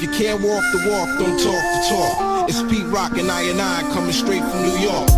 you can't walk the walk, don't talk the talk. It's Pete Rock and I coming straight from New York.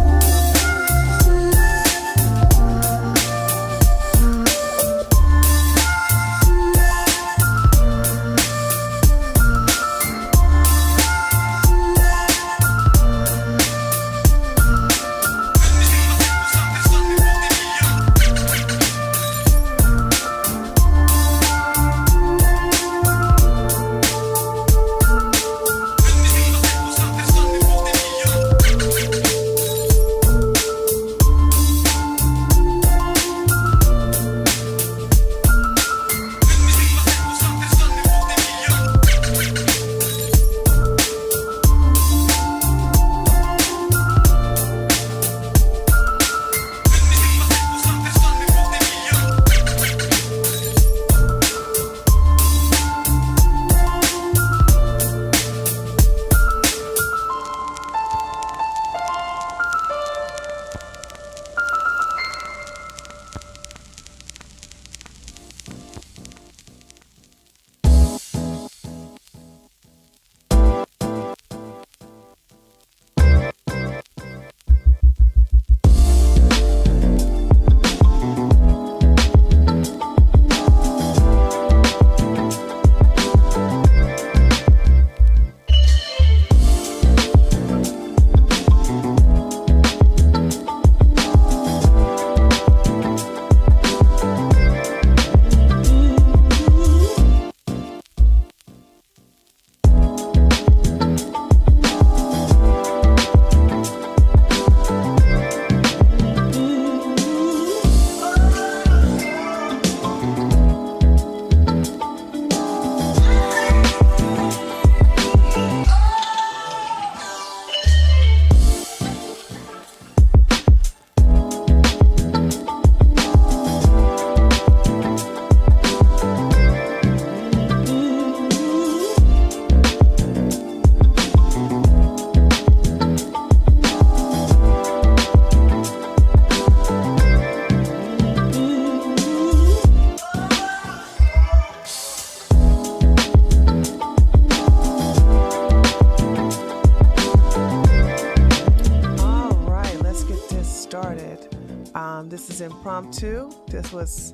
This is impromptu. This was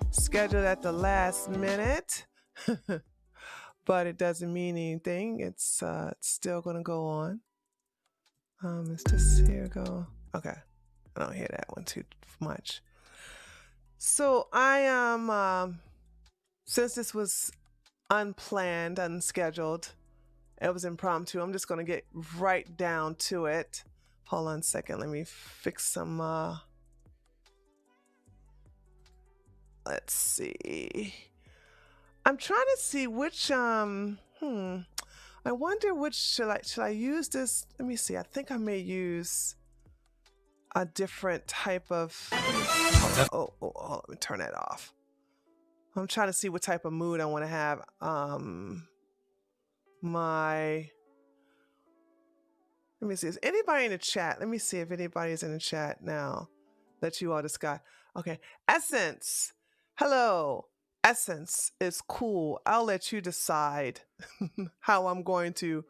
scheduled at the last minute, but it doesn't mean anything. It's still going to go on. Is this here go? Okay. I don't hear that one too much. So I am, since this was unplanned, unscheduled, it was impromptu, I'm just going to get right down to it. Hold on a second. Let me fix some, let's see. I'm trying to see which, I wonder which, should I use this? Let me see. I think I may use a different type of, let me turn that off. I'm trying to see what type of mood I want to have. Let me see. Is anybody in the chat? Let me see if anybody's in the chat now that you all discuss. Okay. Essence. Hello. Essence is cool. I'll let you decide how I'm going to.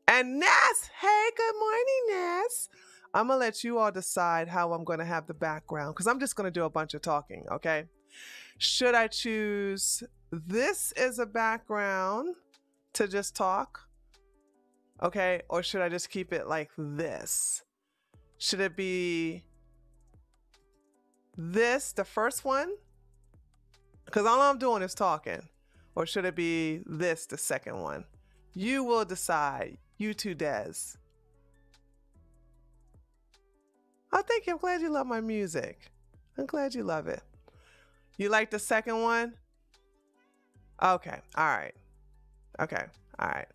And Ness. Hey, good morning, Ness. I'm going to let you all decide how I'm going to have the background because I'm just going to do a bunch of talking. Okay. Should I choose this as a background to just talk? Okay, or should I just keep it like this? Should it be this, the first one? Because all I'm doing is talking. Or should it be this, the second one? You will decide. You too, Des. Oh, thank you. I'm glad you love my music. I'm glad you love it. You like the second one? Okay, all right. Okay, all right.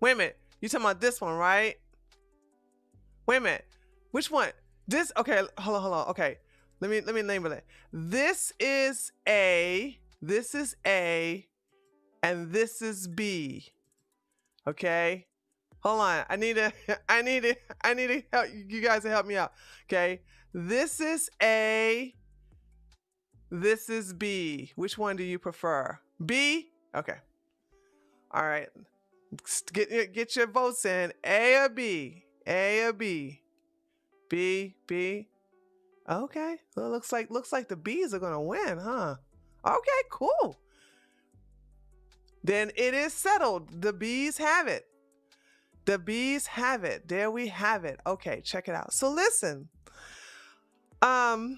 Wait a minute. You talking about this one, right? Wait a minute. Which one? This, okay, hold on. Okay. Let me label it. This is A, and this is B. Okay? Hold on. I need to help you guys to help me out. Okay? This is A, this is B. Which one do you prefer? B? Okay. All right. Get your votes in. A or B? A or B? B, B. Okay. Well, looks like the B's are gonna win, huh? Okay, cool. Then it is settled. The B's have it. The B's have it. There we have it. Okay, check it out. So listen. I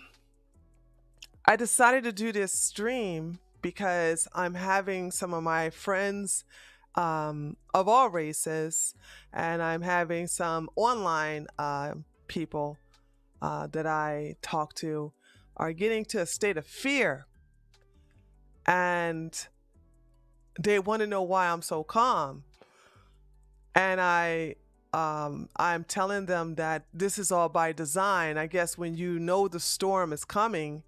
decided to do this stream because I'm having some of my friends of all races, and I'm having some online people that I talk to are getting to a state of fear, and they want to know why I'm so calm. And I'm telling them that this is all by design. I guess when you know the storm is coming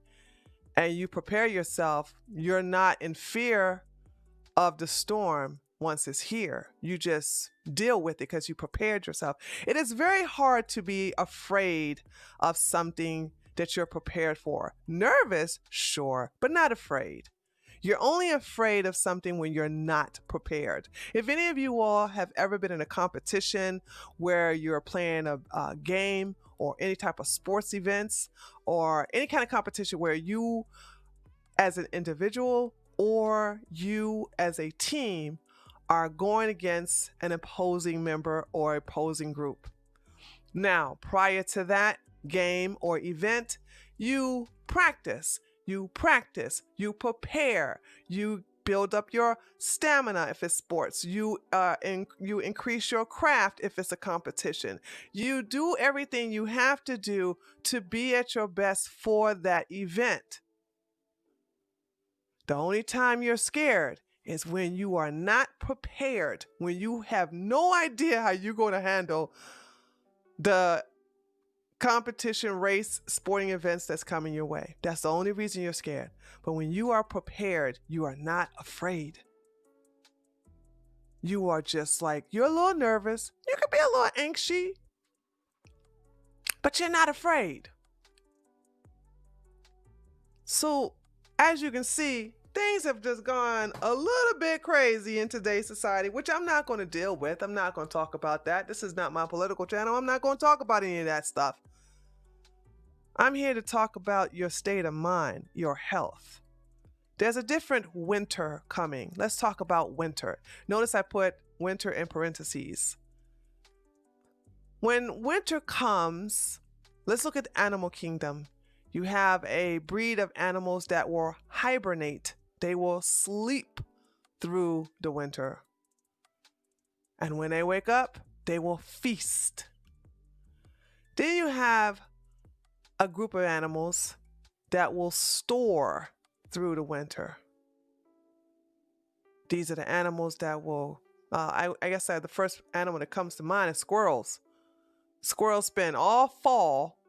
and you prepare yourself, you're not in fear of the storm once it's here. You just deal with it because you prepared yourself. It is very hard to be afraid of something that you're prepared for. Nervous, sure, but not afraid. You're only afraid of something when you're not prepared. If any of you all have ever been in a competition where you're playing a game or any type of sports events or any kind of competition where you as an individual or you as a team are going against an opposing member or opposing group. Now, prior to that game or event, you practice, you prepare, you build up your stamina if it's sports, you increase your craft if it's a competition. You do everything you have to do to be at your best for that event. The only time you're scared is when you are not prepared, when you have no idea how you're going to handle the competition, race, sporting events that's coming your way. That's the only reason you're scared. But when you are prepared, you are not afraid. You are just like, you're a little nervous. You could be a little anxious, but you're not afraid. So, as you can see, things have just gone a little bit crazy in today's society, which I'm not going to deal with. I'm not going to talk about that. This is not my political channel. I'm not going to talk about any of that stuff. I'm here to talk about your state of mind, your health. There's a different winter coming. Let's talk about winter. Notice I put winter in parentheses. When winter comes, let's look at the animal kingdom. You have a breed of animals that will hibernate. They will sleep through the winter. And when they wake up, they will feast. Then you have a group of animals that will store through the winter. These are the animals that will, I guess the first animal that comes to mind is squirrels. Squirrels spend all fall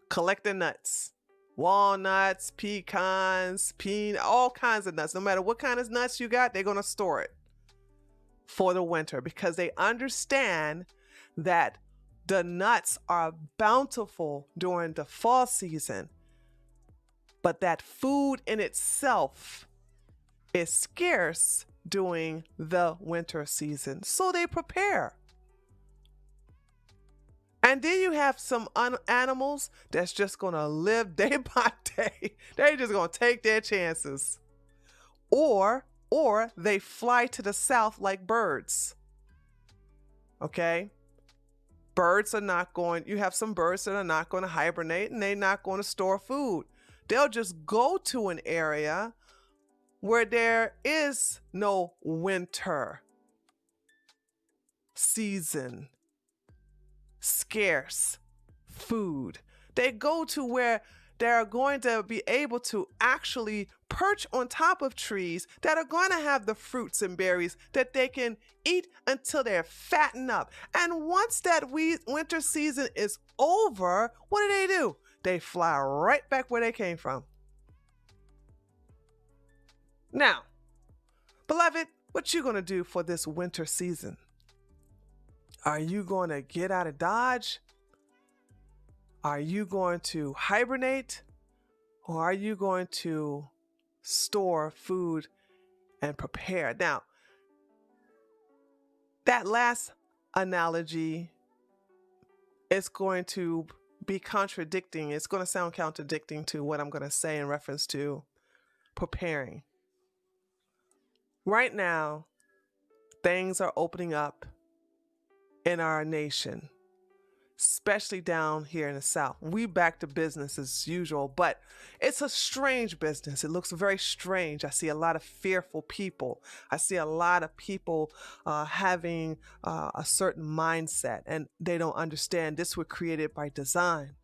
collecting nuts. Walnuts, pecans, all kinds of nuts. No matter what kind of nuts you got, they're going to store it for the winter because they understand that the nuts are bountiful during the fall season, but that food in itself is scarce during the winter season. So they prepare. And then you have some animals that's just going to live day by day. They're just going to take their chances. Or they fly to the south like birds. Okay? Birds are not going, you have some birds that are not going to hibernate and they're not going to store food. They'll just go to an area where there is no winter season. Scarce food. They go to where they're going to be able to actually perch on top of trees that are going to have the fruits and berries that they can eat until they're fattened up. And once that winter season is over, what do? They fly right back where they came from. Now, beloved, what you going to do for this winter season? Are you going to get out of Dodge? Are you going to hibernate? Or are you going to store food and prepare? Now, that last analogy is going to be contradicting. It's going to sound contradicting to what I'm going to say in reference to preparing. Right now, things are opening up in our nation, especially down here in the South. We back to business as usual, but it's a strange business. It looks very strange. I see a lot of fearful people. I see a lot of people having a certain mindset, and they don't understand this was created by design.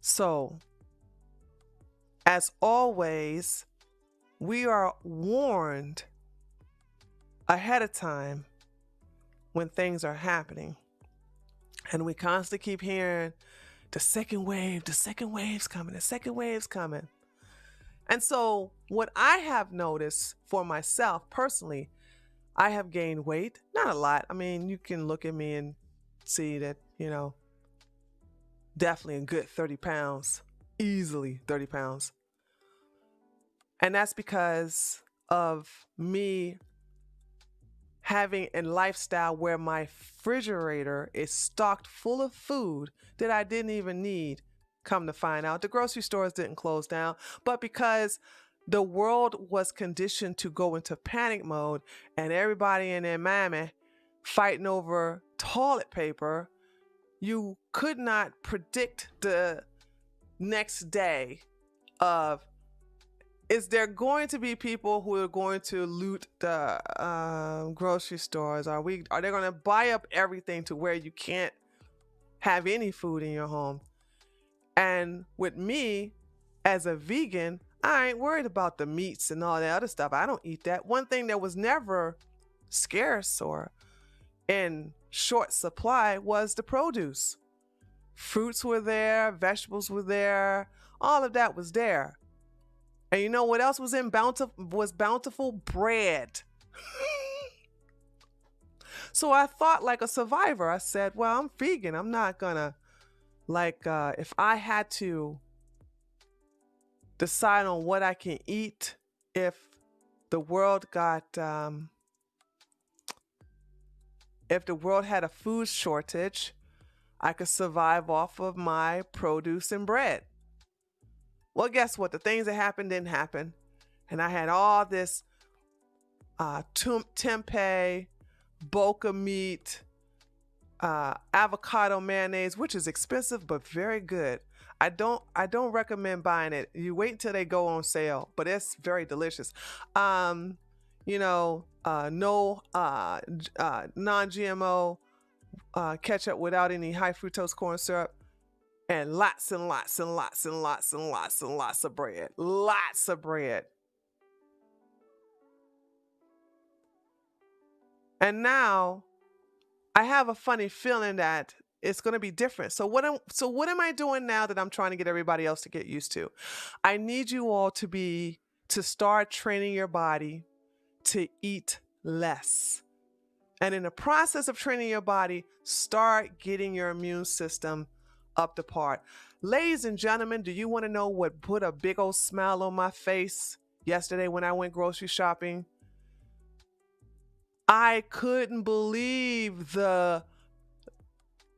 So, as always, we are warned ahead of time when things are happening. And we constantly keep hearing the second wave's coming, the second wave's coming. And so what I have noticed for myself personally, I have gained weight, not a lot. I mean, you can look at me and see that, definitely a good 30 pounds, easily 30 pounds. And that's because of me having a lifestyle where my refrigerator is stocked full of food that I didn't even need. Come to find out, the grocery stores didn't close down, but because the world was conditioned to go into panic mode and everybody in their mammy fighting over toilet paper, you could not predict the next day of, is there going to be people who are going to loot the grocery stores? Are they going to buy up everything to where you can't have any food in your home? And with me, as a vegan, I ain't worried about the meats and all that other stuff. I don't eat that. One thing that was never scarce or in short supply was the produce. Fruits were there, vegetables were there, all of that was there. And you know what else was bountiful? Bread. So I thought like a survivor. I said, well, I'm vegan. I'm not gonna, if I had to decide on what I can eat, if the world had a food shortage, I could survive off of my produce and bread. Well, guess what? The things that happened didn't happen. And I had all this tempeh, boca meat, avocado mayonnaise, which is expensive but very good. I don't recommend buying it. You wait until they go on sale, but it's very delicious. No non-GMO ketchup without any high fructose corn syrup. And lots and lots and lots and lots and lots and lots of bread. Lots of bread. And now I have a funny feeling that it's going to be different. So what am I doing now that I'm trying to get everybody else to get used to? I need you all to start training your body to eat less. And in the process of training your body, start getting your immune system up to par. Ladies and gentlemen, do you want to know what put a big old smile on my face yesterday when I went grocery shopping? I couldn't believe the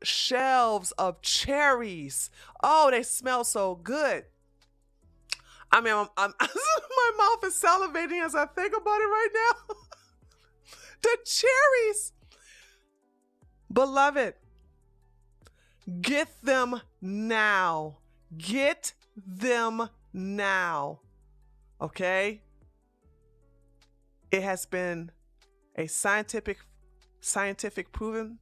shelves of cherries. Oh, they smell so good. I mean, my mouth is salivating as I think about it right now. The cherries. Beloved, get them now. Get them now. Okay? It has been a scientific proven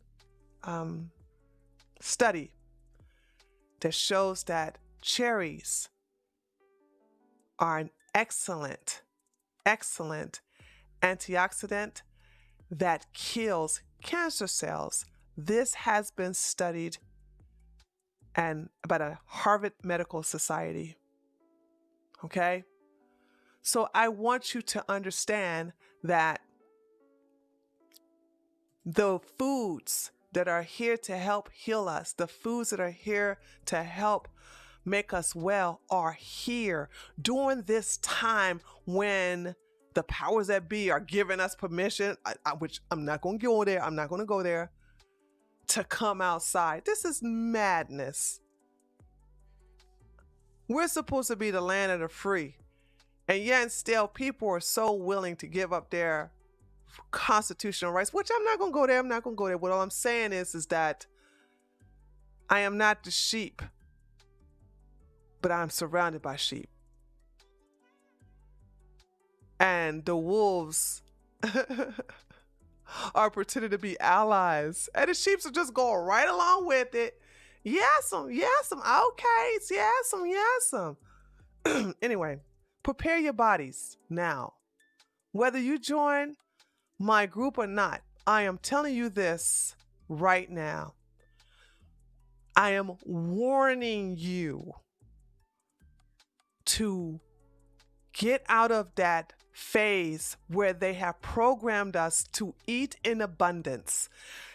study that shows that cherries are an excellent antioxidant that kills cancer cells. This has been studied and by the Harvard Medical Society. Okay? So I want you to understand that the foods that are here to help heal us, the foods that are here to help make us well are here during this time when the powers that be are giving us permission, which I'm not going to go there. I'm not going to go there, to come outside. This is madness. We're supposed to be the land of the free. And yet still people are so willing to give up their constitutional rights, which I'm not going to go there. I'm not going to go there. What all I'm saying is that I am not the sheep, but I'm surrounded by sheep. And the wolves are pretending to be allies. And the sheep are just going right along with it. Yes, okay, yes. Anyway, prepare your bodies now. Whether you join my group or not, I am telling you this right now. I am warning you to get out of that phase where they have programmed us to eat in abundance.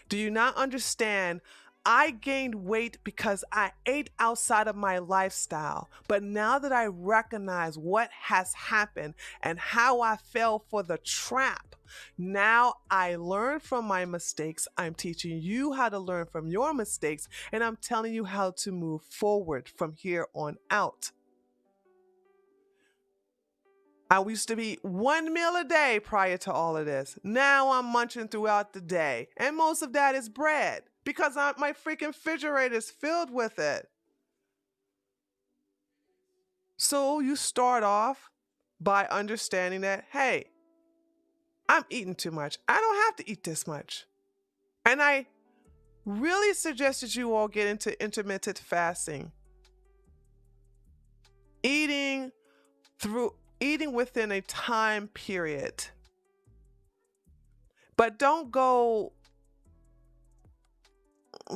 Do you not understand? I gained weight because I ate outside of my lifestyle. But now that I recognize what has happened and how I fell for the trap, now I learn from my mistakes. I'm teaching you how to learn from your mistakes, and I'm telling you how to move forward from here on out. I used to eat one meal a day prior to all of this. Now I'm munching throughout the day. And most of that is bread because my freaking refrigerator is filled with it. So you start off by understanding that, hey, I'm eating too much. I don't have to eat this much. And I really suggest that you all get into intermittent fasting. Eating within a time period. But don't go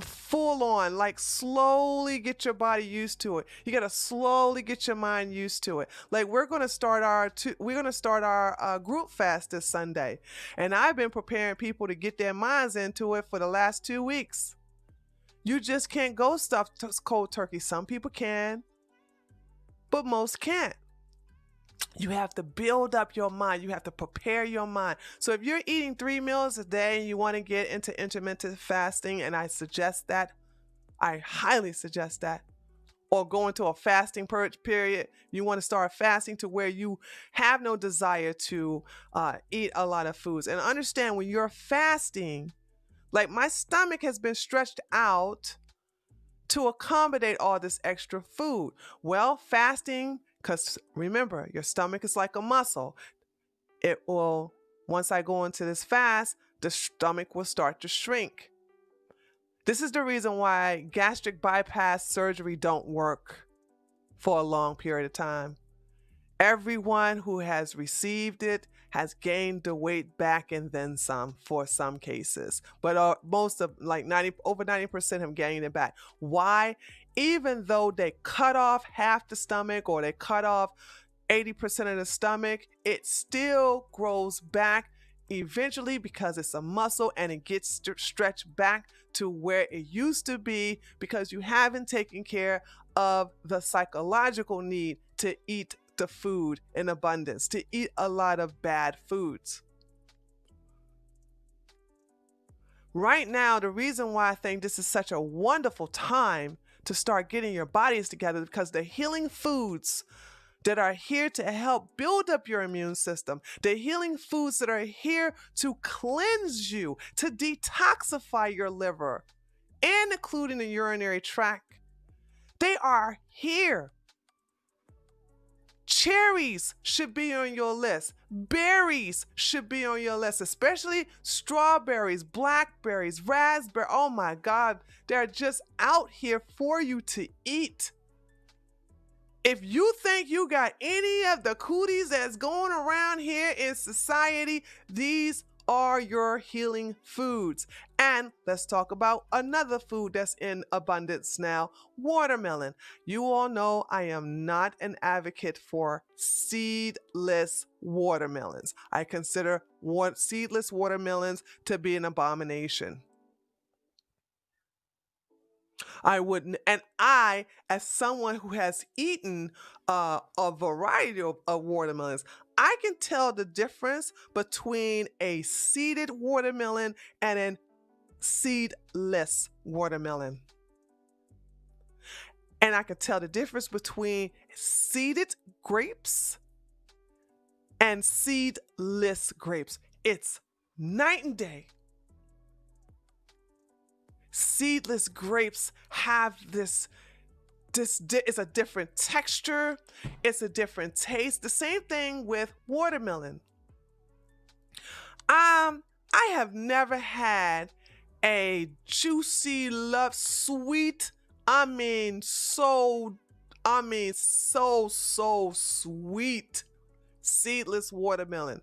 full on, like slowly get your body used to it. You got to slowly get your mind used to it. Like we're going to start our group fast this Sunday. And I've been preparing people to get their minds into it for the last 2 weeks. You just can't go stuff cold turkey. Some people can, but most can't. You have to build up your mind. You have to prepare your mind. So if you're eating 3 meals a day and you want to get into intermittent fasting, and I highly suggest that, or go into a fasting purge period, you want to start fasting to where you have no desire to eat a lot of foods. And understand when you're fasting, like my stomach has been stretched out to accommodate all this extra food. Well, fasting, because remember, your stomach is like a muscle. It will, once I go into this fast, the stomach will start to shrink. This is the reason why gastric bypass surgery don't work for a long period of time. Everyone who has received it has gained the weight back and then some for some cases. But most of over 90% have gained it back. Why? Even though they cut off half the stomach or they cut off 80% of the stomach, it still grows back eventually because it's a muscle and it gets stretched back to where it used to be because you haven't taken care of the psychological need to eat the food in abundance, to eat a lot of bad foods. Right now, the reason why I think this is such a wonderful time to start getting your bodies together is because the healing foods that are here to help build up your immune system, the healing foods that are here to cleanse you, to detoxify your liver, and including the urinary tract, they are here. Cherries should be on your list. Berries should be on your list, especially strawberries, blackberries, raspberries. Oh my God, they're just out here for you to eat. If you think you got any of the cooties that's going around here in society, these are your healing foods. And let's talk about another food that's in abundance now, watermelon. You all know I am not an advocate for seedless watermelons. I consider seedless watermelons to be an abomination. I wouldn't. And I, as someone who has eaten a variety of watermelons, I can tell the difference between a seeded watermelon and a seedless watermelon. And I can tell the difference between seeded grapes and seedless grapes. It's night and day. Seedless grapes have this it's a different texture, it's a different taste. The same thing with watermelon. I have never had a juicy, love, sweet, so sweet seedless watermelon.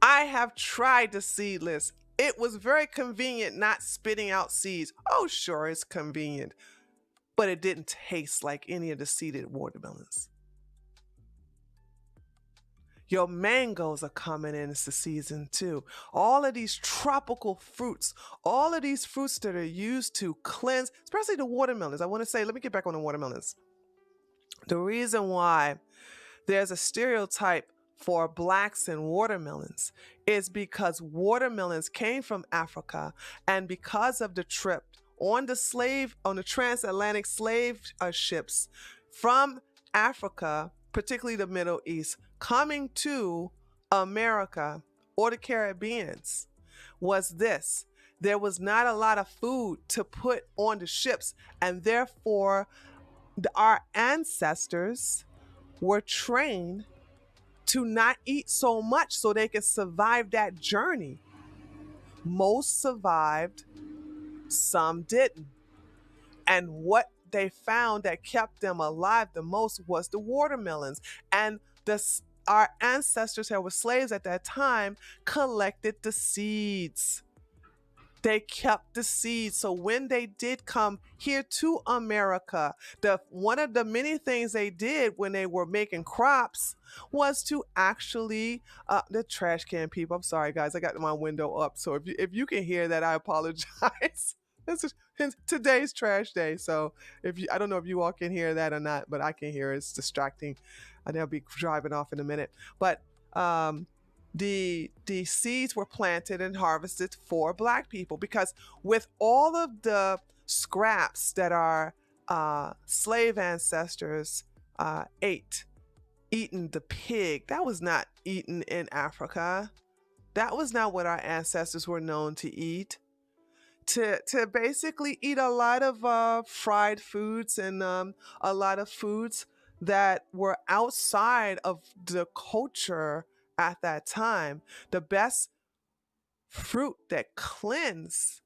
I have tried the seedless. It was very convenient not spitting out seeds. Oh, sure, it's convenient, but it didn't taste like any of the seeded watermelons. Your mangoes are coming in. It's the season too. All of these tropical fruits, all of these fruits that are used to cleanse, especially the watermelons. I want to say, let me get back on the watermelons. The reason why there's a stereotype for blacks and watermelons is because watermelons came from Africa, and because of the trip on the transatlantic slave ships from Africa, particularly the Middle East, coming to America or the Caribbeans, was this: there was not a lot of food to put on the ships, and therefore our ancestors were trained to not eat so much so they could survive that journey. Most survived, some didn't. And what they found that kept them alive the most was the watermelons. And our ancestors that were slaves at that time collected the seeds. They kept the seeds. So when they did come here to America, one of the many things they did when they were making crops was to actually the trash can people. I'm sorry, guys. I got my window up, so if you can hear that, I apologize. This is today's trash day, so I don't know if you all can hear that or not, but I can hear it. It's distracting. And they'll be driving off in a minute, but the seeds were planted and harvested for black people, because with all of the scraps that our slave ancestors eaten the pig, that was not eaten in Africa. That was not what our ancestors were known to eat. To basically eat a lot of fried foods and a lot of foods that were outside of the culture at that time. The best fruit that cleansed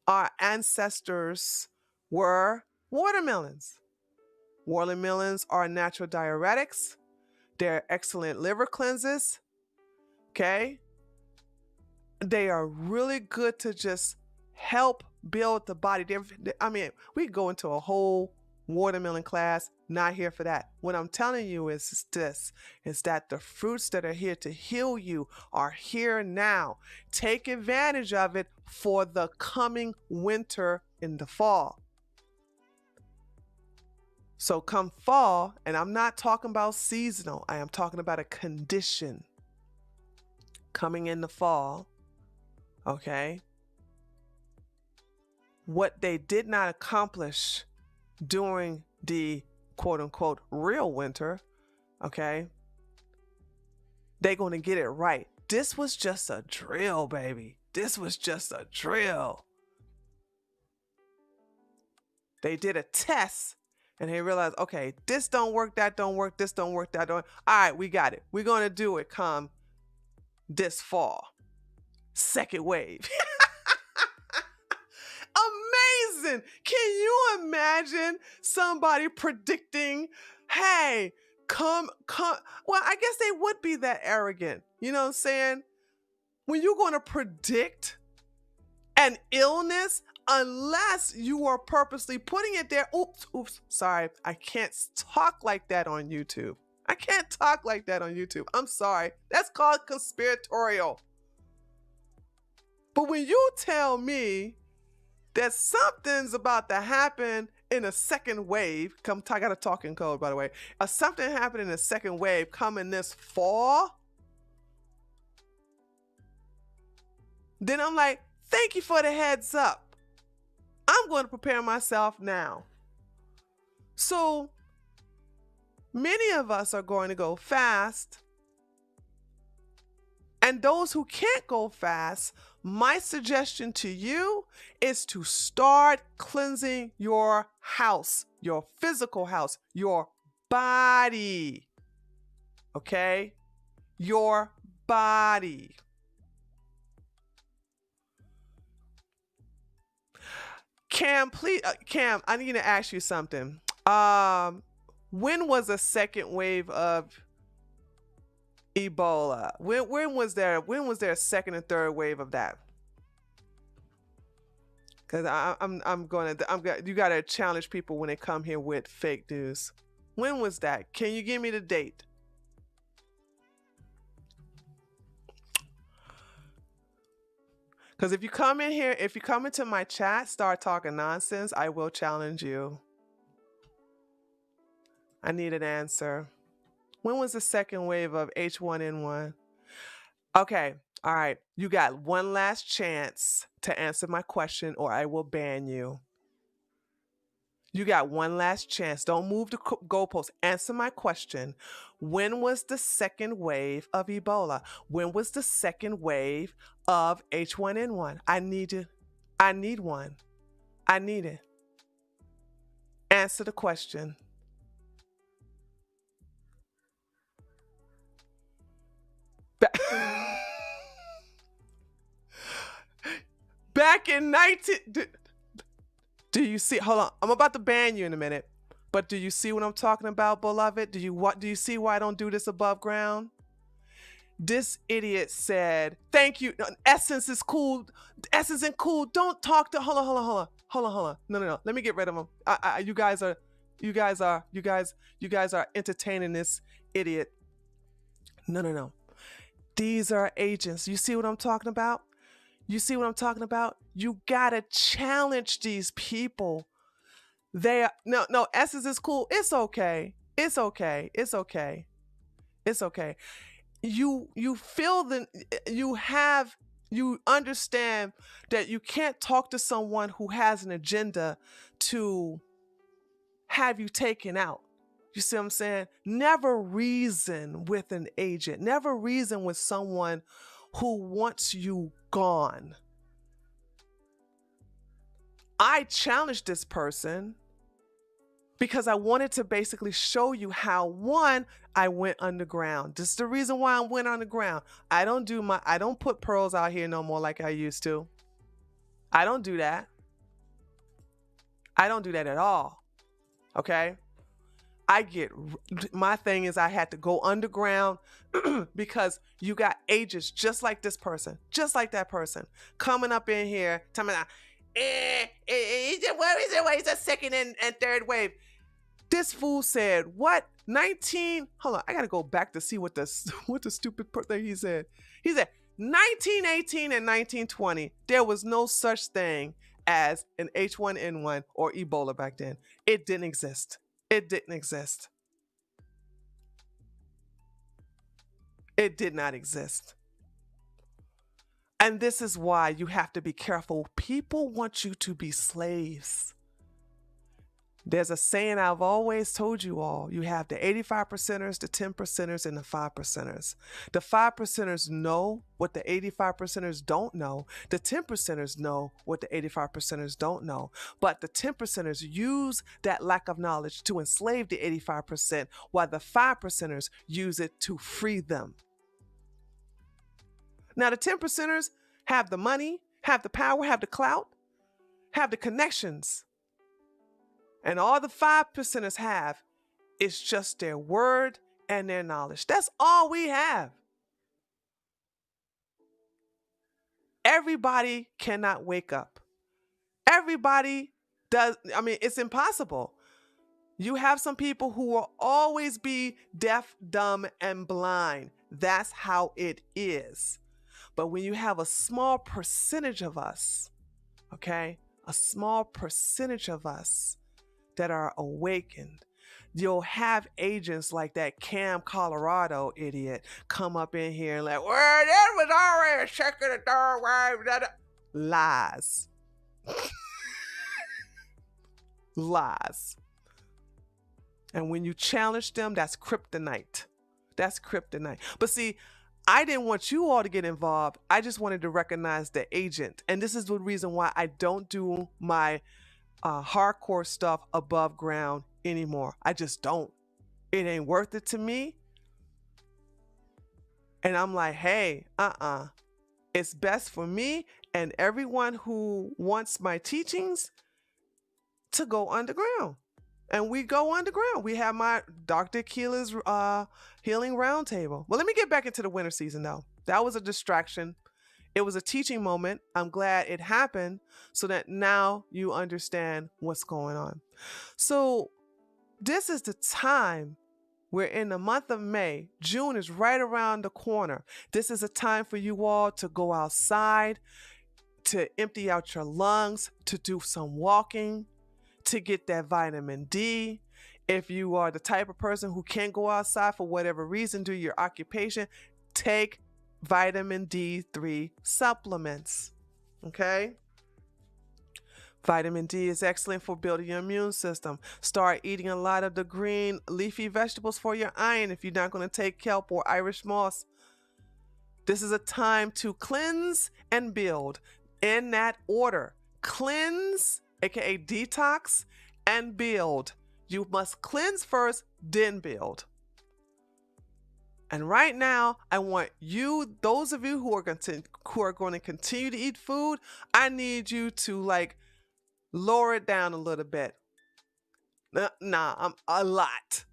our ancestors were watermelons. Watermelons are natural diuretics. They're excellent liver cleanses. Okay. They are really good to just help build the body. We go into a whole watermelon class, not here for that. What I'm telling you is that the fruits that are here to heal you are here now. Take advantage of it for the coming winter in the fall. So come fall, and I'm not talking about seasonal, I am talking about a condition coming in the fall, okay? What they did not accomplish during the quote unquote real winter, okay, they're going to get it right. This was just a drill, baby. This was just a drill. They did a test and they realized, okay, this don't work, that don't work, this don't work, that don't work. All right, we got it. We're going to do it come this fall. Second wave. Amazing. Can you imagine somebody predicting, hey, come. Well, I guess they would be that arrogant. You know what I'm saying? When you're going to predict an illness, unless you are purposely putting it there. Oops, sorry. I can't talk like that on YouTube. I can't talk like that on YouTube. I'm sorry. That's called conspiratorial. But when you tell me that something's about to happen in a second wave, I got a talking code, by the way. Something happened in a second wave coming this fall. Then I'm like, thank you for the heads up. I'm going to prepare myself now. So many of us are going to go fast. And those who can't go fast, my suggestion to you is to start cleansing your house, your physical house, your body. Okay? Your body. Cam, please, Cam, I need to ask you something. When was the second wave of Ebola? When was there a second and third wave of that? Because you gotta challenge people when they come here with fake news. When was that? Can you give me the date? Because if you come in here, if you come into my chat, start talking nonsense, I will challenge you. I need an answer. When was the second wave of H1N1? Okay, all right. You got one last chance to answer my question or I will ban you. You got one last chance. Don't move the goalpost. Answer my question. When was the second wave of Ebola? When was the second wave of H1N1? I need one. I need it. Answer the question. Back in 19... Do you see? Hold on. I'm about to ban you in a minute. But do you see what I'm talking about, beloved? Do you see why I don't do this above ground? This idiot said, thank you. Essence is cool. Essence is cool. Don't talk to... Hold on. No. Let me get rid of him. You guys are entertaining this idiot. No. These are agents. You see what I'm talking about? You see what I'm talking about? You gotta challenge these people. They are no. Essence is cool. It's okay. You feel you understand that you can't talk to someone who has an agenda to have you taken out. You see what I'm saying? Never reason with an agent. Never reason with someone who wants you gone. I challenged this person because I wanted to basically show you how, one, I went underground. This is the reason why I went underground. I don't put pearls out here no more like I used to. I don't do that. I don't do that at all. Okay? My thing is I had to go underground because you got agents just like this person, just like that person, coming up in here, telling me, where is the second and third wave? This fool said, what? 19? Hold on, I gotta go back to see what the stupid thing he said. He said, 1918 and 1920, there was no such thing as an H1N1 or Ebola back then. It didn't exist. It didn't exist. It did not exist. And this is why you have to be careful. People want you to be slaves. There's a saying I've always told you all. You have the 85%ers, the 10%ers, and the 5%ers. The 5%ers know what the 85%ers don't know. The 10%ers know what the 85%ers don't know. But the 10%ers use that lack of knowledge to enslave the 85%, while the 5%ers use it to free them. Now, the 10%ers have the money, have the power, have the clout, have the connections. And all the 5%ers have is just their word and their knowledge. That's all we have. Everybody cannot wake up. Everybody does. I mean, it's impossible. You have some people who will always be deaf, dumb, and blind. That's how it is. But when you have a small percentage of us, okay, a small percentage of us that are awakened, you'll have agents like that Cam Colorado idiot come up in here and like, well, that was already second or third wave. Lies. Lies. And when you challenge them, that's kryptonite. That's kryptonite. But see, I didn't want you all to get involved. I just wanted to recognize the agent. And this is the reason why I don't do my hardcore stuff above ground anymore. I just don't. It ain't worth it to me. And I'm like, hey, it's best for me and everyone who wants my teachings to go underground. And we go underground. We have my Dr. Keela's healing roundtable. Well, let me get back into the winter season though. That was a distraction. It was a teaching moment. I'm glad it happened so that now you understand what's going on. So this is the time. We're in the month of May. June is right around the corner. This is a time for you all to go outside, to empty out your lungs, to do some walking, to get that vitamin D. If you are the type of person who can't go outside for whatever reason, do your occupation, take vitamin D3 supplements. Okay? Vitamin D is excellent for building your immune system. Start eating a lot of the green leafy vegetables for your iron if you're not going to take kelp or Irish moss. This is a time to cleanse and build in that order. Cleanse, aka detox, and build. You must cleanse first, then build. And right now, I want you, those of you who are going to continue to eat food, I need you to like lower it down a little bit. I'm a lot.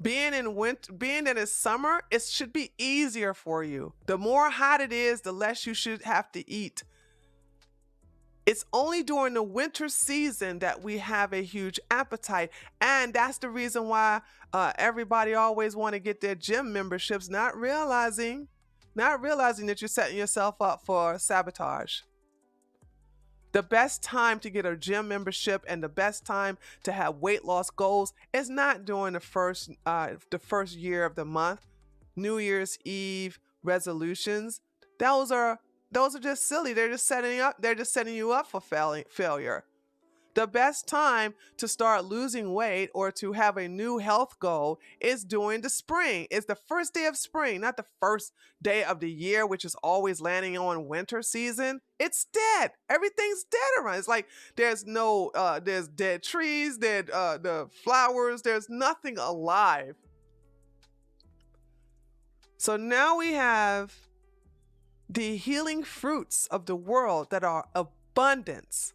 Being in winter, being that it's summer, it should be easier for you. The more hot it is, the less you should have to eat. It's only during the winter season that we have a huge appetite. And that's the reason why everybody always want to get their gym memberships, not realizing that you're setting yourself up for sabotage. The best time to get a gym membership and the best time to have weight loss goals is not during the first year of the month. New Year's Eve resolutions, those are just silly. They're just setting you up for failure. The best time to start losing weight or to have a new health goal is during the spring. It's the first day of spring, not the first day of the year, which is always landing on winter season. It's dead. Everything's dead around. It's like there's dead trees, the flowers, there's nothing alive. So now we have the healing fruits of the world that are abundant.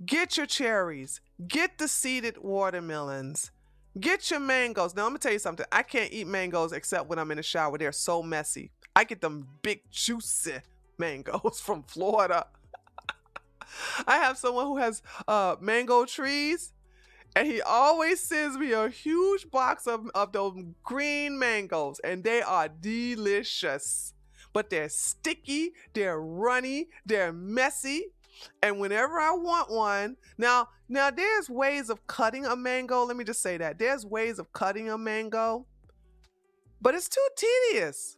Get your cherries, get the seeded watermelons, get your mangoes. Now I'm gonna tell you something. I can't eat mangoes except when I'm in the shower. They're so messy. I get them big juicy mangoes from Florida. I have someone who has mango trees, and he always sends me a huge box of those green mangoes, and they are delicious. But they're sticky, they're runny, they're messy. And whenever I want one, now there's ways of cutting a mango. Let me just say that. There's ways of cutting a mango, but it's too tedious.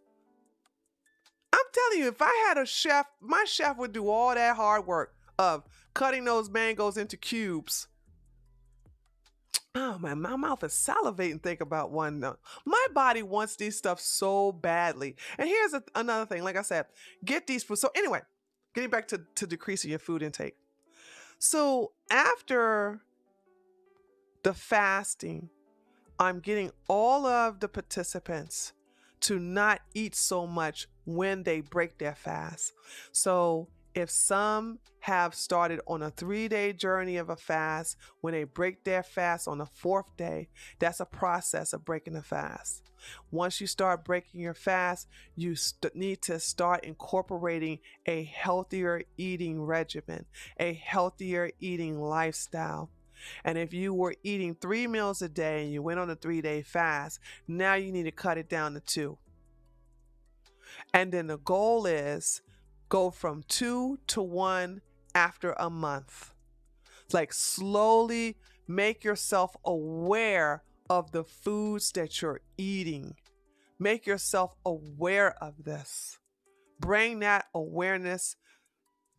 I'm telling you, if I had a chef, my chef would do all that hard work of cutting those mangoes into cubes. Oh man, my mouth is salivating. Think about one. My body wants these stuff so badly. And here's another thing. Like I said, get these foods. So anyway, getting back to decreasing your food intake. So after the fasting, I'm getting all of the participants to not eat so much when they break their fast. So if some have started on a 3-day journey of a fast, when they break their fast on the 4th day, that's a process of breaking the fast. Once you start breaking your fast, you need to start incorporating a healthier eating regimen, a healthier eating lifestyle. And if you were eating 3 meals a day and you went on a 3-day fast, now you need to cut it down to 2. And then the goal is go from 2 to 1 after a month. Like slowly make yourself aware of the foods that you're eating. Make yourself aware of this. Bring that awareness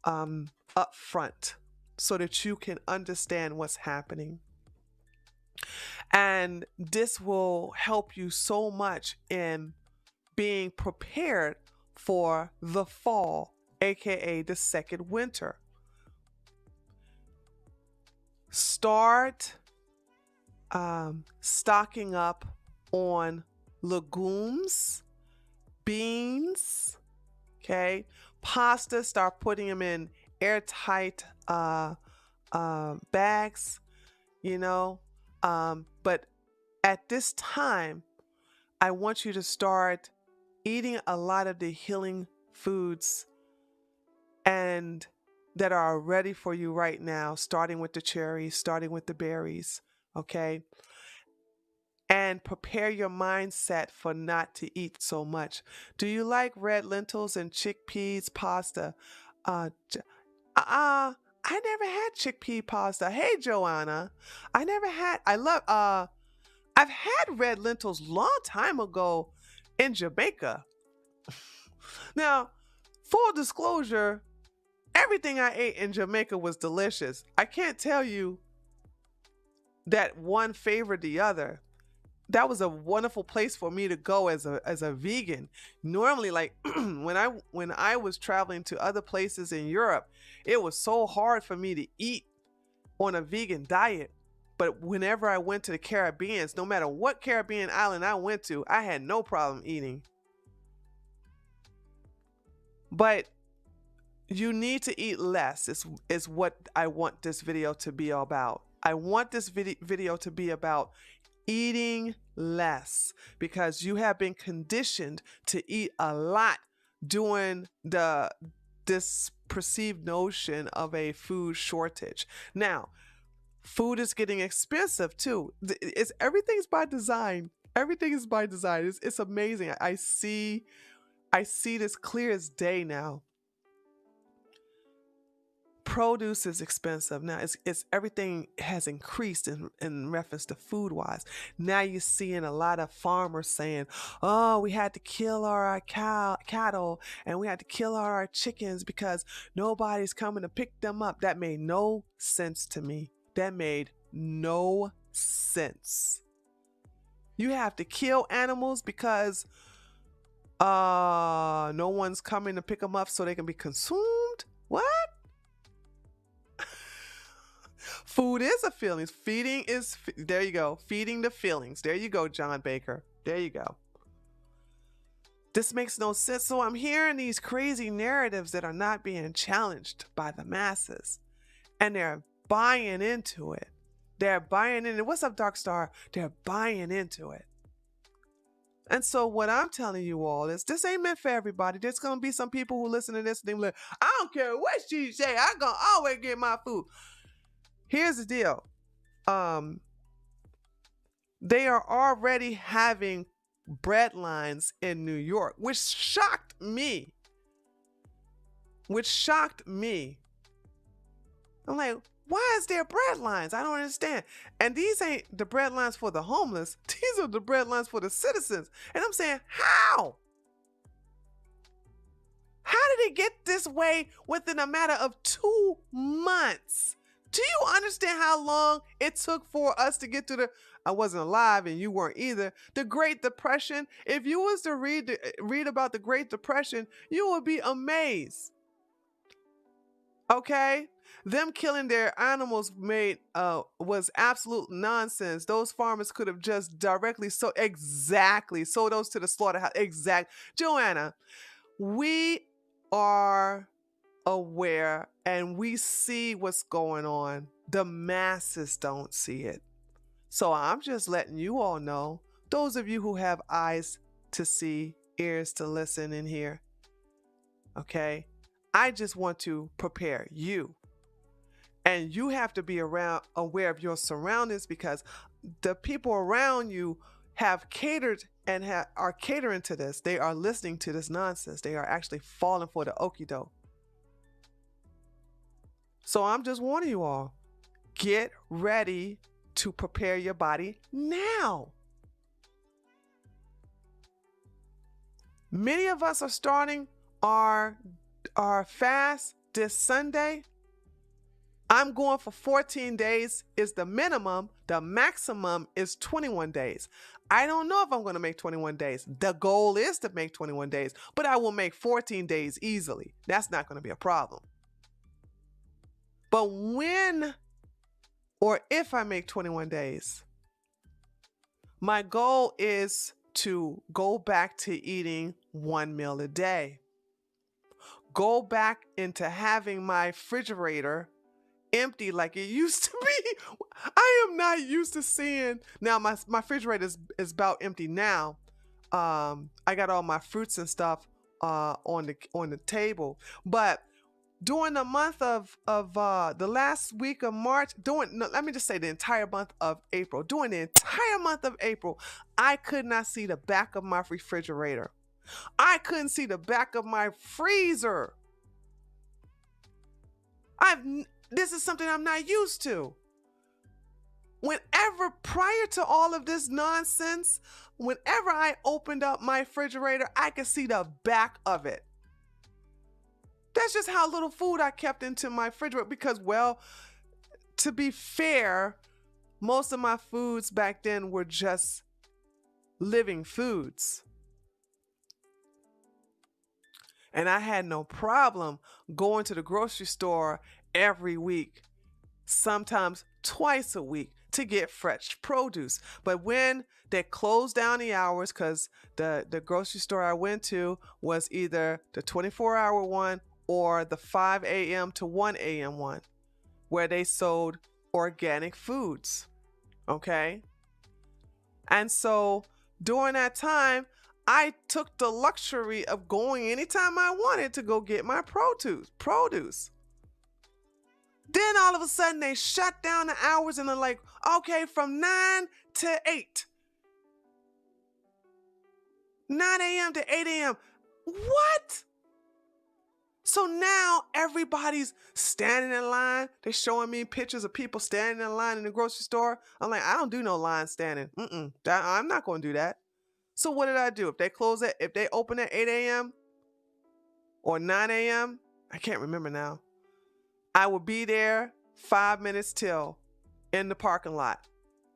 up front so that you can understand what's happening. And this will help you so much in being prepared for the fall, aka the second winter. Start stocking up on legumes, beans, okay? Pasta, start putting them in airtight bags, you know. But at this time, I want you to start eating a lot of the healing foods and that are ready for you right now, starting with the cherries, starting with the berries, okay? And prepare your mindset for not to eat so much. Do you like red lentils and chickpeas pasta? I never had chickpea pasta. Hey, Joanna. I've had red lentils long time ago in Jamaica. Now, full disclosure, everything I ate in Jamaica was delicious. I can't tell you that one favored the other. That was a wonderful place for me to go as a vegan. Normally, like when I was traveling to other places in Europe, it was so hard for me to eat on a vegan diet. But whenever I went to the Caribbean, no matter what Caribbean island I went to, I had no problem eating. But you need to eat less is what I want this video to be about. I want this video to be about eating less because you have been conditioned to eat a lot during this perceived notion of a food shortage. Now, food is getting expensive too. Everything's by design. Everything is by design. It's amazing. I see this clear as day now. Produce is expensive now. It's everything has increased in reference to food wise. Now you're seeing a lot of farmers saying, "Oh, we had to kill our cattle and we had to kill our chickens because nobody's coming to pick them up." That made no sense to me. That made no sense. You have to kill animals because no one's coming to pick them up so they can be consumed? What? Food is a feeling. Feeding is, there you go. Feeding the feelings. There you go, John Baker. There you go. This makes no sense. So I'm hearing these crazy narratives that are not being challenged by the masses. And they're buying into it. They're buying into it. What's up, Dark Star? They're buying into it. And so what I'm telling you all is this ain't meant for everybody. There's going to be some people who listen to this and they be like, I don't care what she say. I'm going to always get my food. Here's the deal. They are already having bread lines in New York, which shocked me. I'm like, why is there bread lines? I don't understand. And these ain't the bread lines for the homeless. These are the bread lines for the citizens. And I'm saying, how? How did it get this way within a matter of 2 months? Do you understand how long it took for us to get to I wasn't alive and you weren't either, the Great Depression? If you was to read about the Great Depression, you would be amazed. Okay? Them killing their animals was absolute nonsense. Those farmers could have just directly sold those to the slaughterhouse. Joanna, we are aware and we see what's going on. The masses don't see it. So I'm just letting you all know, those of you who have eyes to see, ears to listen and hear, okay? I just want to prepare you. And you have to be aware of your surroundings, because the people around you have catered and are catering to this. They are listening to this nonsense. They are actually falling for the okie doke. So I'm just warning you all, get ready to prepare your body now. Many of us are starting our fast this Sunday. I'm going for 14 days is the minimum. The maximum is 21 days. I don't know if I'm going to make 21 days. The goal is to make 21 days, but I will make 14 days easily. That's not going to be a problem. But when or if I make 21 days, my goal is to go back to eating one meal a day. Go back into having my refrigerator empty like it used to be. I am not used to seeing, now my refrigerator is about empty now. I got all my fruits and stuff on the table, but during the month of the last week of March, let me just say the entire month of April, during the entire month of April, I could not see the back of my refrigerator. I couldn't see the back of my freezer. This is something I'm not used to. Whenever, prior to all of this nonsense, whenever I opened up my refrigerator, I could see the back of it. That's just how little food I kept into my refrigerator, because, well, to be fair, most of my foods back then were just living foods. And I had no problem going to the grocery store every week, sometimes twice a week, to get fresh produce. But when they closed down the hours, because the grocery store I went to was either the 24-hour one or the 5 a.m. to 1 a.m. one, where they sold organic foods, okay? And so during that time, I took the luxury of going anytime I wanted to go get my produce. Then all of a sudden they shut down the hours and they're like, okay, from 9 to 8. 9 a.m. to 8 a.m. What? So now everybody's standing in line. They're showing me pictures of people standing in line in the grocery store. I'm like, I don't do no line standing. I'm not going to do that. So what did I do? If they open at 8 a.m. or 9 a.m., I can't remember now, I would be there 5 minutes till in the parking lot.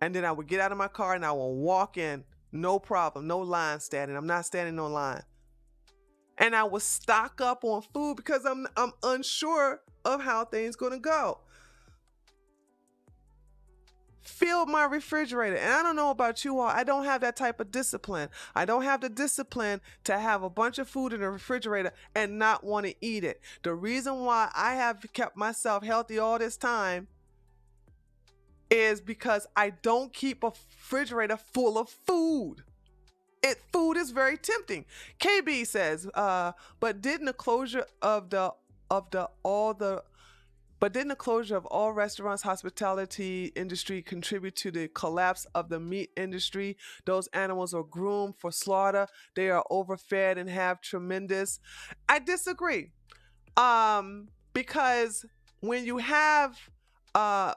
And then I would get out of my car and I will walk in. No problem. No line standing. I'm not standing no line. And I would stock up on food because I'm unsure of how things going to go. Filled my refrigerator. And I don't know about you all, I don't have that type of discipline. I don't have the discipline to have a bunch of food in the refrigerator and not want to eat it. The reason why I have kept myself healthy all this time is because I don't keep a refrigerator full of food. Food is very tempting. KB says, but didn't the closure of all restaurants, hospitality industry contribute to the collapse of the meat industry? Those animals are groomed for slaughter. They are overfed and have tremendous. I disagree. Because when you have the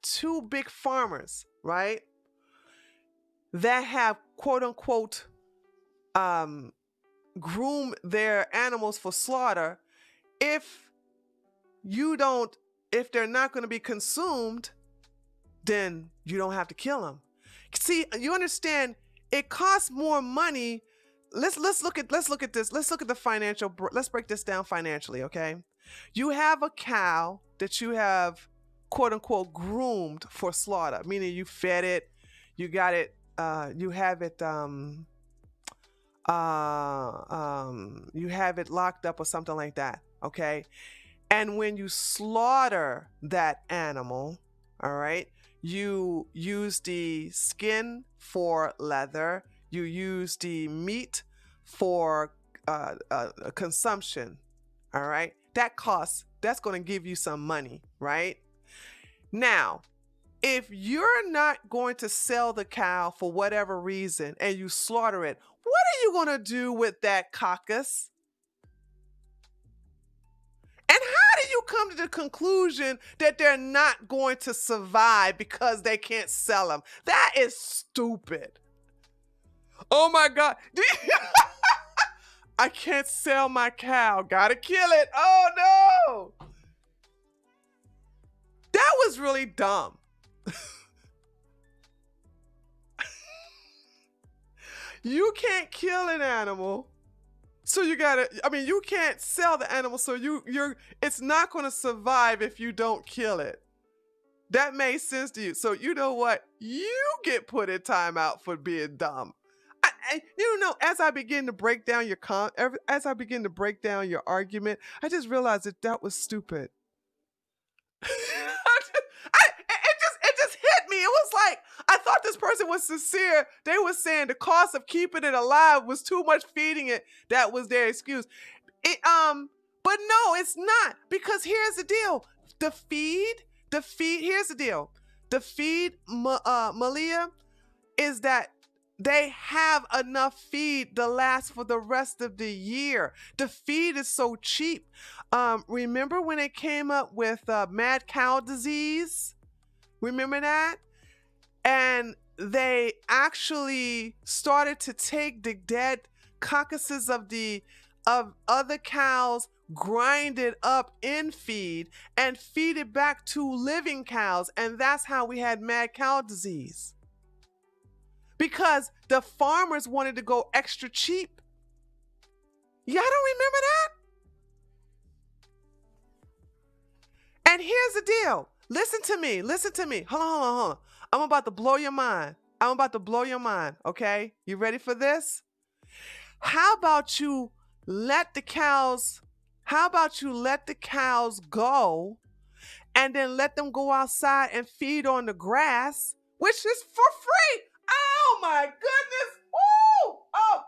two big farmers, right, that have quote unquote groom their animals for slaughter, if they're not going to be consumed, then you don't have to kill them. See, you understand, it costs more money. Let's look at this. Let's look at the financial. Let's break this down financially, okay? You have a cow that you have quote unquote groomed for slaughter, meaning you fed it, you got it, you have it locked up or something like that, okay? And when you slaughter that animal, all right, you use the skin for leather, you use the meat for consumption, all right? That costs that's going to give you some money, right? Now, if you're not going to sell the cow for whatever reason and you slaughter it, what are you going to do with that carcass? And how do you come to the conclusion that they're not going to survive because they can't sell them? That is stupid. Oh my God. I can't sell my cow. Gotta kill it. Oh no. That was really dumb. You can't kill an animal. So you can't sell the animal, so it's not going to survive if you don't kill it. That made sense to you. So you know what? You get put in timeout for being dumb. As I begin to break down your argument, I just realized that was stupid. It just hit me. It was like, I thought this person was sincere. They were saying the cost of keeping it alive was too much feeding it. That was their excuse. But no, it's not. Because here's the deal. Here's the deal. The feed, Malia, is that they have enough feed to last for the rest of the year. The feed is so cheap. Remember when they came up with mad cow disease? Remember that? And they actually started to take the dead carcasses of other cows, grind it up in feed, and feed it back to living cows. And that's how we had mad cow disease. Because the farmers wanted to go extra cheap. Y'all don't remember that? And here's the deal. Listen to me. Hold on. I'm about to blow your mind. Okay? You ready for this? How about you let the cows go and then let them go outside and feed on the grass, which is for free. Oh my goodness. Woo! Oh.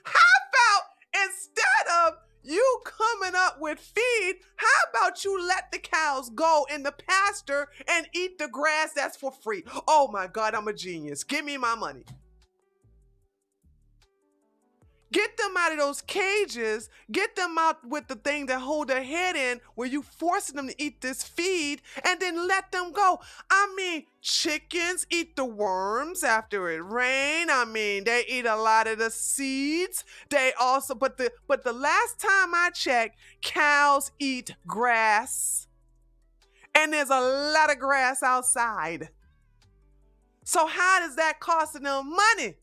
How about instead of you coming up with feed, how about you let the cows go in the pasture and eat the grass that's for free? Oh my God, I'm a genius. Give me my money. Get them out of those cages. Get them out with the thing that hold their head in where you forcing them to eat this feed and then let them go. I mean, chickens eat the worms after it rains. I mean, they eat a lot of the seeds. They also, but the last time I checked, cows eat grass. And there's a lot of grass outside. So how does that cost them money?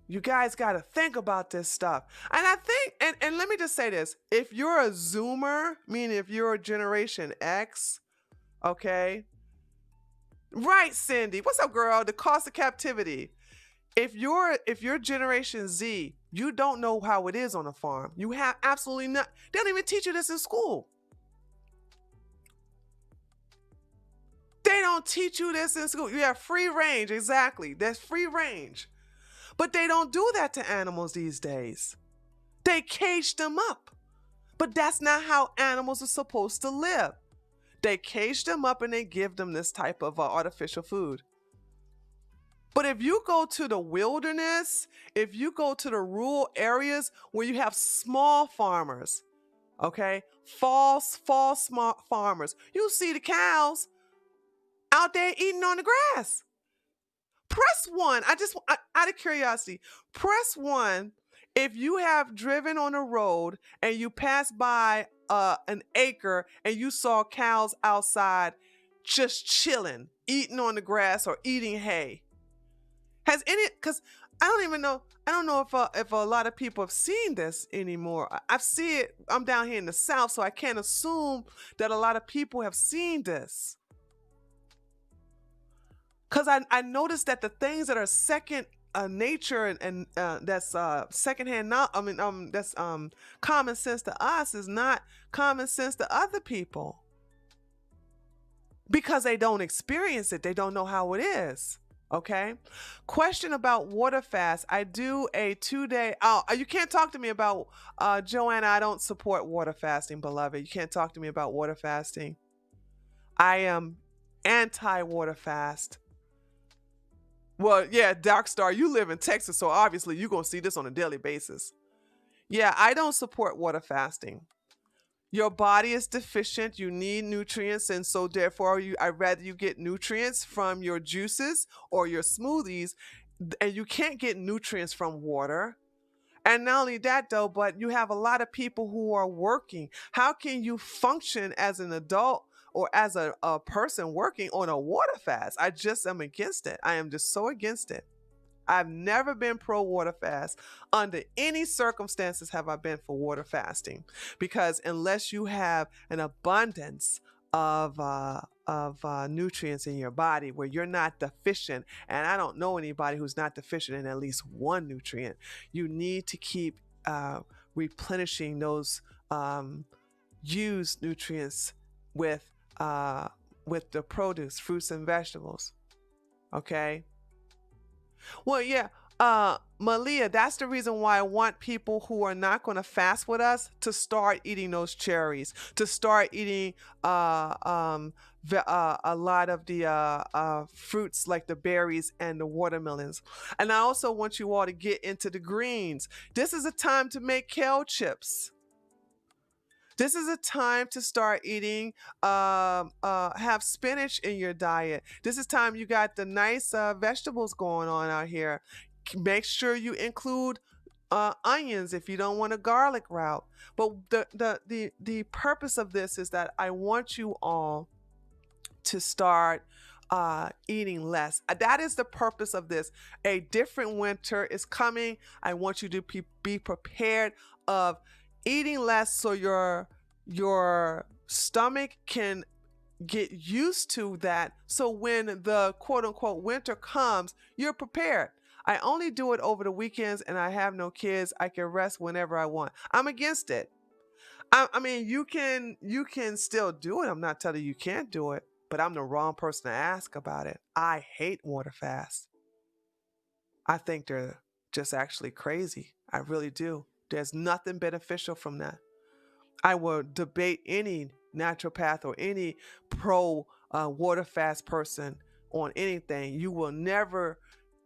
You guys got to think about this stuff. And I think, and let me just say this. If you're a Zoomer, meaning if you're a Generation X, okay? Right, Cindy. What's up, girl? The cost of captivity. If you're Generation Z, you don't know how it is on a farm. You have absolutely not. They don't even teach you this in school. They don't teach you this in school. You have free range. Exactly. That's free range. But they don't do that to animals these days. They cage them up. But that's not how animals are supposed to live. They cage them up and they give them this type of artificial food. But if you go to the wilderness, if you go to the rural areas where you have small farmers, okay, small farmers, you see the cows out there eating on the grass. Press 1. Out of curiosity, press 1 if you have driven on a road and you pass by an acre and you saw cows outside just chilling, eating on the grass or eating hay. Because I don't know if a lot of people have seen this anymore. I see it. I'm down here in the South, so I can't assume that a lot of people have seen this. Because I noticed that the things that are second nature and that's secondhand, that's common sense to us is not common sense to other people. Because they don't experience it. They don't know how it is. Okay. Question about water fast. I do a 2-day. Oh, you can't talk to me about Joanna. I don't support water fasting, beloved. You can't talk to me about water fasting. I am anti water fast. Well, yeah, Dark Star, you live in Texas, so obviously you're going to see this on a daily basis. Yeah, I don't support water fasting. Your body is deficient, you need nutrients, and so therefore I'd rather you get nutrients from your juices or your smoothies, and you can't get nutrients from water. And not only that, though, but you have a lot of people who are working. How can you function as an adult or as a person working on a water fast? I just am against it. I am just so against it. I've never been pro water fast. Under any circumstances have I been for water fasting, because unless you have an abundance of nutrients in your body where you're not deficient, and I don't know anybody who's not deficient in at least one nutrient, you need to keep replenishing those used nutrients with uh, with the produce, fruits and vegetables. Okay. Well, yeah. Malia, that's the reason why I want people who are not going to fast with us to start eating those cherries, to start eating a lot of the fruits like the berries and the watermelons. And I also want you all to get into the greens. This is a time to make kale chips. This is a time to start eating, have spinach in your diet. This is time you got the nice vegetables going on out here. Make sure you include onions if you don't want a garlic route. But the purpose of this is that I want you all to start eating less. That is the purpose of this. A different winter is coming. I want you to be prepared of eating less so your stomach can get used to that. So when the quote unquote winter comes, you're prepared. I only do it over the weekends and I have no kids. I can rest whenever I want. I'm against it. I mean, you can still do it. I'm not telling you can't do it, but I'm the wrong person to ask about it. I hate water fasts. I think they're just actually crazy. I really do. There's nothing beneficial from that. I will debate any naturopath or any pro water fast person on anything.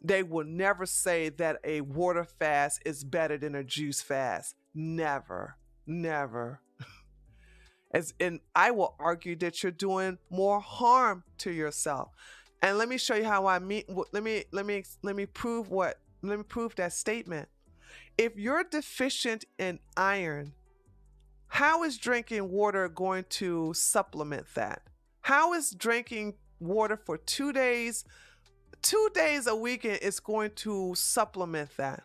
They will never say that a water fast is better than a juice fast. Never, never. And I will argue that you're doing more harm to yourself. And let me show you how I mean. Let me prove that statement. If you're deficient in iron, how is drinking water going to supplement that? How is drinking water for 2 days, 2 days a weekend is going to supplement that?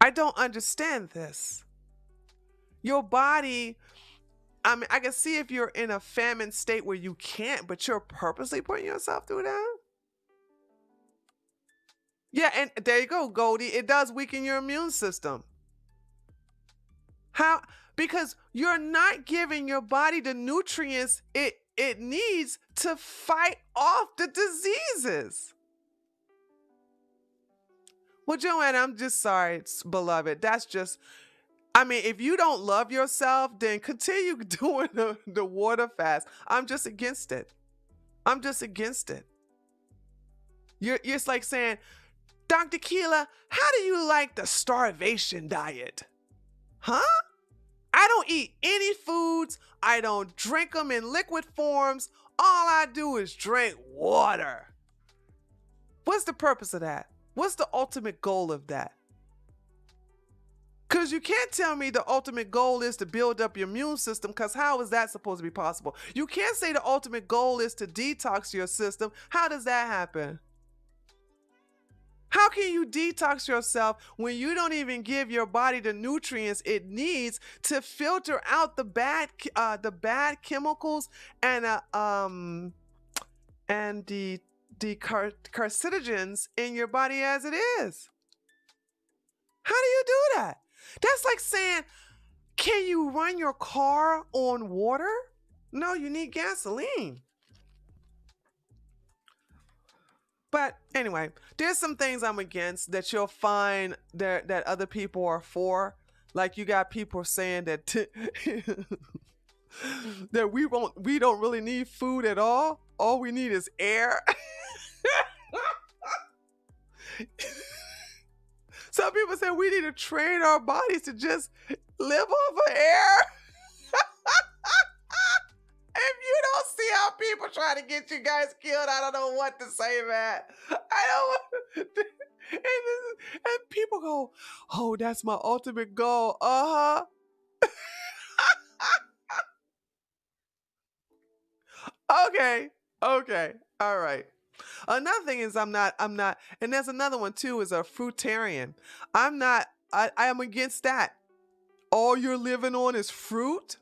I don't understand this. Your body, I mean, I can see if you're in a famine state where you can't, but you're purposely putting yourself through that. Yeah, and there you go, Goldie. It does weaken your immune system. How? Because you're not giving your body the nutrients it needs to fight off the diseases. Well, Joanne, I'm just sorry, beloved. That's just, I mean, if you don't love yourself, then continue doing the water fast. I'm just against it. I'm just against it. You're it's like saying, Dr. Keela, how do you like the starvation diet? Huh? I don't eat any foods. I don't drink them in liquid forms. All I do is drink water. What's the purpose of that? What's the ultimate goal of that? Because you can't tell me the ultimate goal is to build up your immune system, because how is that supposed to be possible? You can't say the ultimate goal is to detox your system. How does that happen? How can you detox yourself when you don't even give your body the nutrients it needs to filter out the bad chemicals and carcinogens in your body as it is? How do you do that? That's like saying, can you run your car on water? No, you need gasoline. But anyway, there's some things I'm against that you'll find that other people are for. Like you got people saying that that we don't really need food at all. All we need is air. Some people say we need to train our bodies to just live off of air. If you don't see how people try to get you guys killed, I don't know what to say, man. I don't want and people go, oh, that's my ultimate goal. Uh-huh. Okay. Okay. All right. Another thing is I'm not, and there's another one too, is a fruitarian. I am against that. All you're living on is fruit?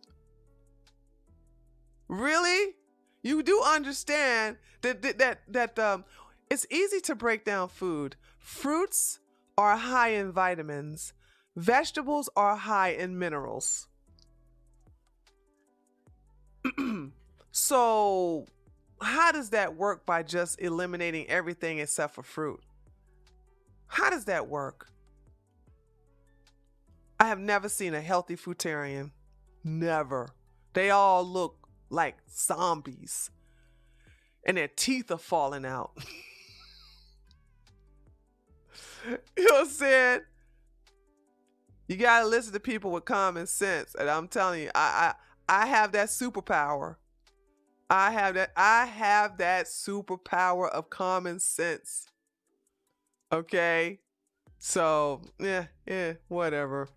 Really? You do understand that it's easy to break down food. Fruits are high in vitamins. Vegetables are high in minerals. So, how does that work by just eliminating everything except for fruit? How does that work? I have never seen a healthy fruitarian. Never. They all look like zombies. And their teeth are falling out. You know what I'm saying? You gotta listen to people with common sense. And I'm telling you, I have that superpower. I have that superpower of common sense. Okay? So, yeah, whatever.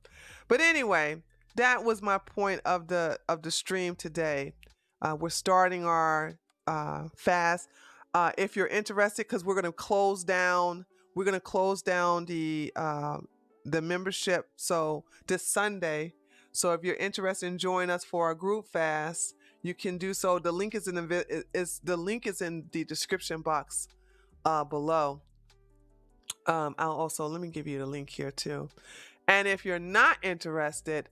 But anyway, that was my point of the stream today. We're starting our fast. If you're interested, because we're gonna close down the membership. So this Sunday. So if you're interested in joining us for our group fast, you can do so. The link is in the description box below. I'll also, let me give you the link here too. And if you're not interested,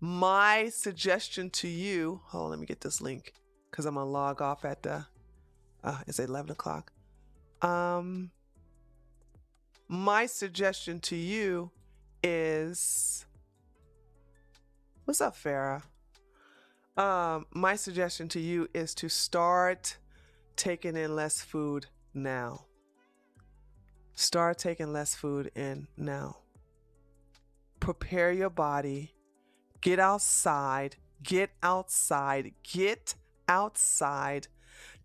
my suggestion to you, hold on, let me get this link because I'm gonna log off at the it's 11 o'clock. My suggestion to you is, what's up, Farah? My suggestion to you is to start taking in less food now. Start taking less food in now. Prepare your body. Get outside. Get outside. Get outside.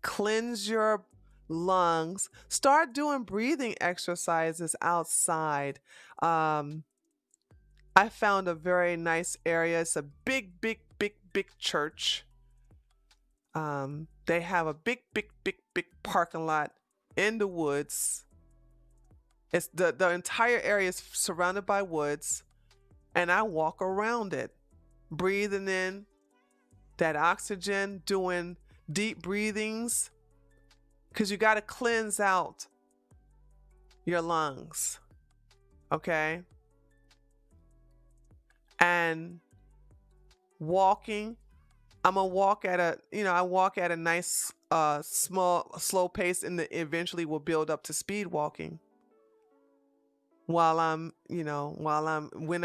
Cleanse your lungs. Start doing breathing exercises outside. I found a very nice area. It's a big church. They have a big parking lot in the woods. It's the entire area is surrounded by woods, and I walk around it, breathing in that oxygen, doing deep breathings, because you got to cleanse out your lungs, okay? And walking, I'm gonna walk at a nice, slow pace, and eventually will build up to speed walking. When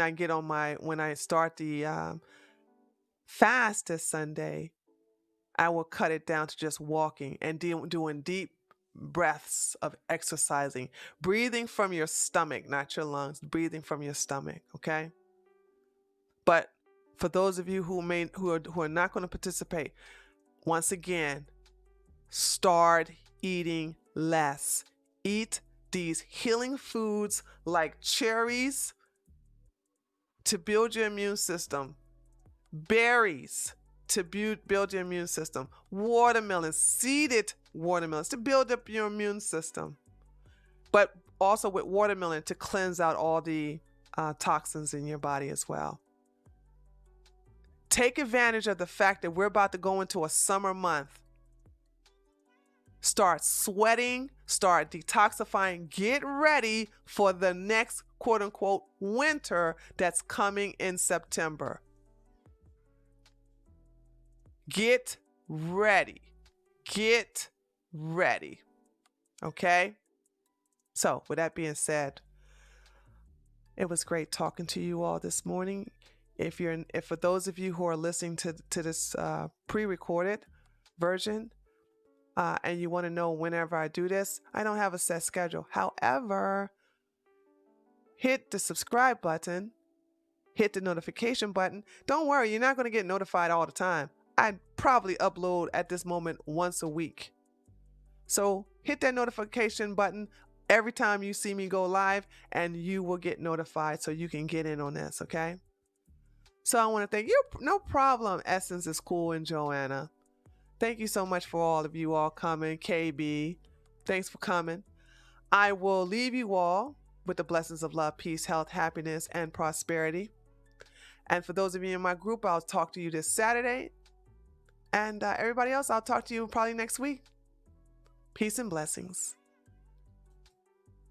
I start the fast this Sunday, I will cut it down to just walking and doing deep breaths of exercising, breathing from your stomach, not your lungs, breathing from your stomach, okay? But for those of you who are not going to participate, once again, start eating less. Eat these healing foods like cherries to build your immune system, berries to build your immune system, watermelons, seeded watermelons to build up your immune system, but also with watermelon to cleanse out all the toxins in your body as well. Take advantage of the fact that we're about to go into a summer month. Start sweating, start detoxifying, get ready for the next quote unquote winter that's coming in September. Get ready. Get ready. Okay? So, with that being said, it was great talking to you all this morning. If for those of you who are listening to this pre-recorded version, and you want to know whenever I do this, I don't have a set schedule. However, hit the subscribe button, hit the notification button. Don't worry, you're not going to get notified all the time. I probably upload at this moment once a week. So hit that notification button every time you see me go live, and you will get notified so you can get in on this, okay? So I want to thank you. No problem, Essence is Cool and Joanna. Thank you so much for all of you all coming. KB, thanks for coming. I will leave you all with the blessings of love, peace, health, happiness, and prosperity. And for those of you in my group, I'll talk to you this Saturday. And everybody else, I'll talk to you probably next week. Peace and blessings.